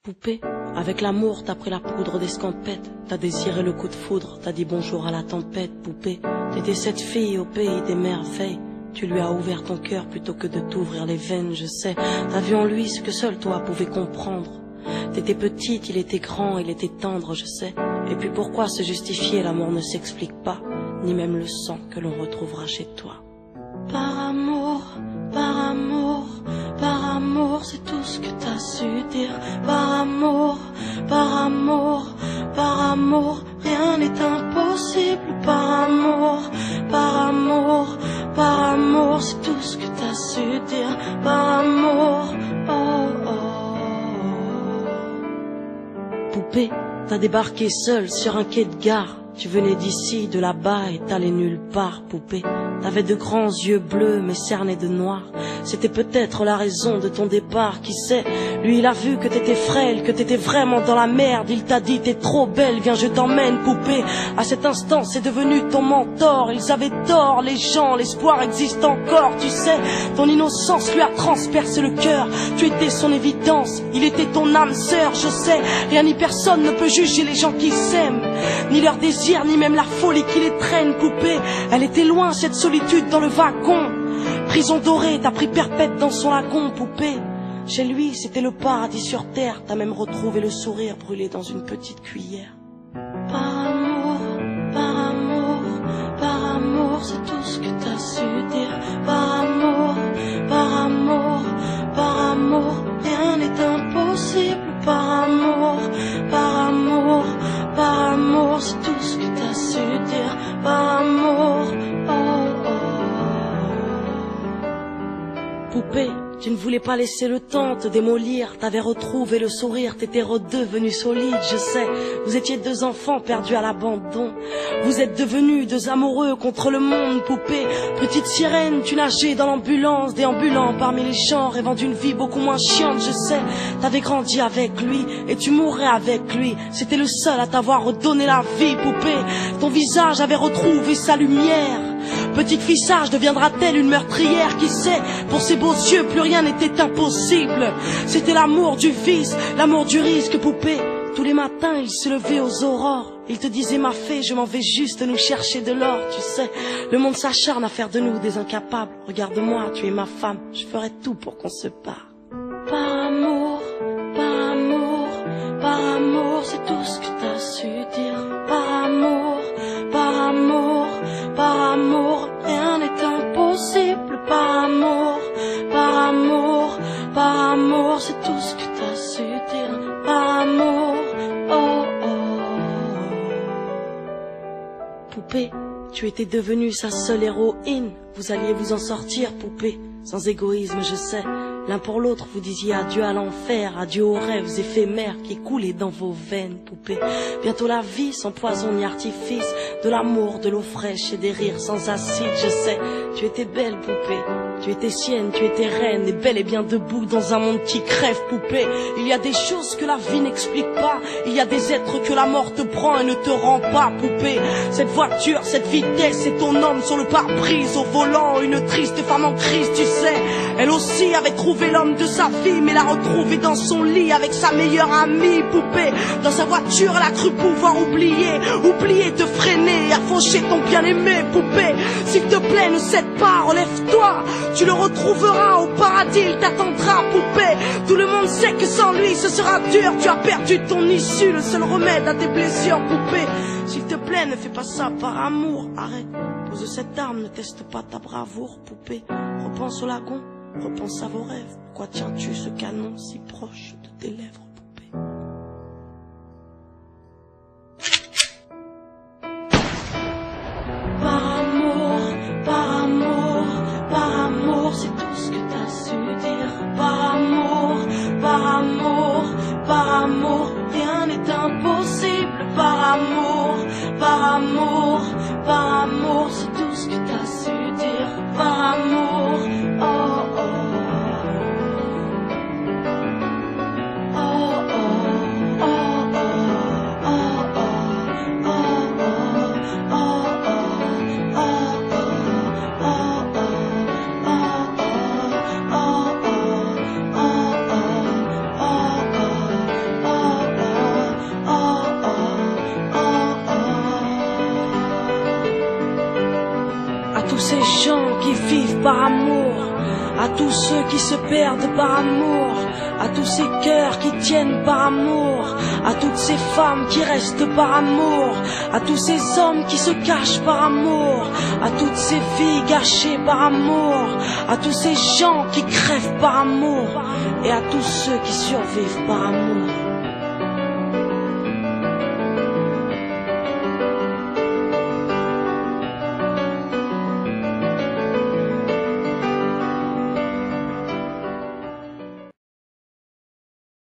Poupée, avec l'amour t'as pris la poudre d'escampette, t'as désiré le coup de foudre, t'as dit bonjour à la tempête. Poupée, t'étais cette fille au pays des merveilles, tu lui as ouvert ton cœur plutôt que de t'ouvrir les veines, je sais. T'as vu en lui ce que seul toi pouvais comprendre. T'étais petite, il était grand, il était tendre, je sais. Et puis pourquoi se justifier, l'amour ne s'explique pas, ni même le sang que l'on retrouvera chez toi. Par amour, c'est tout ce que t'as su dire. Par amour, rien n'est impossible. Par amour, c'est tout ce que t'as su dire. Par amour, oh, oh. Poupée, t'as débarqué seule sur un quai de gare. Tu venais d'ici, de là-bas et t'allais nulle part, poupée. T'avais de grands yeux bleus mais cernés de noir. C'était peut-être la raison de ton départ, qui sait. Lui il a vu que t'étais frêle, que t'étais vraiment dans la merde. Il t'a dit t'es trop belle, viens je t'emmène, poupée. À cet instant c'est devenu ton mentor. Ils avaient tort les gens, l'espoir existe encore, tu sais. Ton innocence lui a transpercé le cœur. Tu étais son évidence, il était ton âme sœur, je sais. Rien ni personne ne peut juger les gens qui s'aiment, ni leur désir, ni même la folie qui les traîne, poupée. Elle était loin cette solitude dans le wagon. Prison dorée, t'as pris perpète dans son lagon, poupée. Chez lui, c'était le paradis sur terre. T'as même retrouvé le sourire brûlé dans une petite cuillère. Par amour, c'est tout ce que t'as su dire. Par amour, rien n'est impossible. Par amour, c'est tout ce que t'as su dire. Par amour, oh, oh. Poupée, tu ne voulais pas laisser le temps te démolir. T'avais retrouvé le sourire, t'étais redevenu solide, je sais. Vous étiez deux enfants perdus à l'abandon. Vous êtes devenus deux amoureux contre le monde, poupée. Petite sirène, tu nageais dans l'ambulance, déambulant parmi les champs, rêvant d'une vie beaucoup moins chiante, je sais. T'avais grandi avec lui et tu mourrais avec lui. C'était le seul à t'avoir redonné la vie, poupée. Ton visage avait retrouvé sa lumière. Petite fille sage deviendra-t-elle une meurtrière, qui sait? Pour ses beaux yeux plus rien n'était impossible. C'était l'amour du vice, l'amour du risque, poupée. Tous les matins il se levait aux aurores. Il te disait ma fée, je m'en vais juste nous chercher de l'or, tu sais. Le monde s'acharne à faire de nous des incapables. Regarde-moi, tu es ma femme, je ferai tout pour qu'on se parle. Par amour, c'est tout ce que t'as su dire. Par amour, rien n'est impossible. Par amour, c'est tout ce que t'as su dire. Par amour, oh, oh. Poupée, tu étais devenue sa seule héroïne. Vous alliez vous en sortir, poupée, sans égoïsme, je sais. L'un pour l'autre, vous disiez adieu à l'enfer, adieu aux rêves éphémères qui coulaient dans vos veines, poupée. Bientôt la vie sans poison ni artifice, de l'amour, de l'eau fraîche et des rires sans acide, je sais. Tu étais belle, poupée, tu étais sienne, tu étais reine, et bel et bien debout dans un monde qui crève, poupée. Il y a des choses que la vie n'explique pas, il y a des êtres que la mort te prend et ne te rend pas, poupée. Cette voiture, cette vitesse, c'est ton homme sur le pare-brise, au volant, une triste femme en crise, tu sais. Elle aussi avait trouvé l'homme de sa vie, mais l'a retrouvé dans son lit avec sa meilleure amie, poupée. Dans sa voiture, elle a cru pouvoir oublier de freiner et à faucher ton bien-aimé, poupée. S'il te plaît, ne cède pas, relève-toi, tu le retrouveras au paradis, il t'attendra, poupée. Tout le monde sait que sans lui ce sera dur, tu as perdu ton issue, le seul remède à tes blessures, poupée. S'il te plaît, ne fais pas ça par amour, arrête, pose cette arme, ne teste pas ta bravoure, poupée. Repense au lagon, repense à vos rêves. Pourquoi tiens-tu ce canon si proche de tes lèvres, poupée? Par amour, c'est tout ce que t'as su dire. Par amour, rien n'est impossible. Par amour, c'est tout ce que t'as su dire. Par amour, oh, oh. ces gens qui vivent par amour, à tous ceux qui se perdent par amour, à tous ces cœurs qui tiennent par amour, à toutes ces femmes qui restent par amour, à tous ces hommes qui se cachent par amour, à toutes ces vies gâchées par amour, à tous ces gens qui crèvent par amour, et à tous ceux qui survivent par amour.